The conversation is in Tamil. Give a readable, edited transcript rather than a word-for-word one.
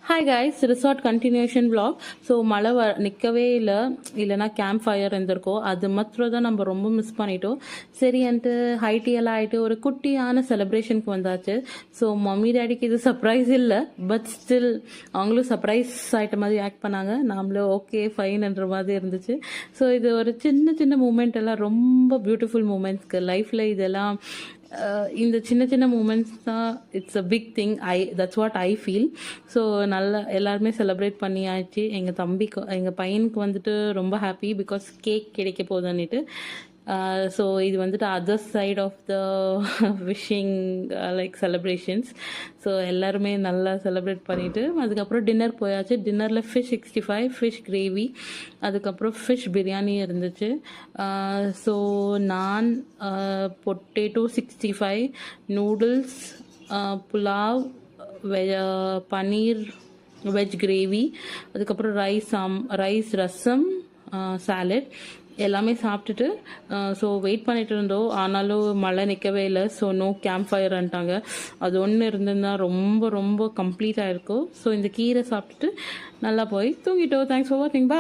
Hi guys, resort continuation vlog. So மழை நிற்கவே இல்லைன்னா கேம்ப் ஃபயர் இருந்திருக்கோம். அது மாத்திரம் தான் நம்ம ரொம்ப மிஸ் பண்ணிட்டோம். சரின்ட்டு ஹைட்டி எல்லாம் ஆகிட்டு ஒரு குட்டியான செலிப்ரேஷனுக்கு வந்தாச்சு. ஸோ மம்மி டேடிக்கு இது சர்ப்ரைஸ் இல்லை, பட் ஸ்டில் அவங்களும் சர்ப்ரைஸ் ஆகிட்ட மாதிரி ஆக்ட் பண்ணாங்க. நாமளும் ஓகே ஃபைன்ன்ற மாதிரி இருந்துச்சு. ஸோ இது ஒரு சின்ன சின்ன மூமெண்ட் எல்லாம் ரொம்ப பியூட்டிஃபுல் மூமெண்ட்ஸ்க்கு லைஃப்பில் இதெல்லாம் இந்த சின்ன சின்ன மூமெண்ட்ஸ் தான் it's a big thing. That's what I feel. So நல்லா எல்லாருமே செலிப்ரேட் பண்ணியாச்சு. எங்கள் பையனுக்கு வந்துட்டு ரொம்ப ஹாப்பி பிகாஸ் கேக் கிடைக்க போகுதுன்னுட்டு. ஸோ இது வந்துட்டு other side of the wishing like celebrations. So எல்லாருமே நல்லா செலிப்ரேட் பண்ணிவிட்டு அதுக்கப்புறம் டின்னர் போயாச்சு. டின்னரில் ஃபிஷ் 65, ஃபிஷ் கிரேவி, அதுக்கப்புறம் ஃபிஷ் பிரியாணி இருந்துச்சு. ஸோ நான் potato 65, noodles, pulao, paneer veg gravy, அதுக்கப்புறம் ரைஸ், ரசம், சாலட் எல்லாமே சாப்பிட்டுட்டு ஸோ வெயிட் பண்ணிட்டு இருந்தோம். ஆனாலும் மழை நிற்கவே இல்லை. ஸோ நோ கேம்ப் ஃபயர்ன்ட்டாங்க. அது ஒன்று இருந்ததுன்னா ரொம்ப ரொம்ப கம்ப்ளீட்டாக இருக்கும். ஸோ இந்த கீரை சாப்பிட்டுட்டு நல்லா போய் தூங்கிட்டோம். தேங்க்ஸ் ஃபார் வாட்சிங். பாய்.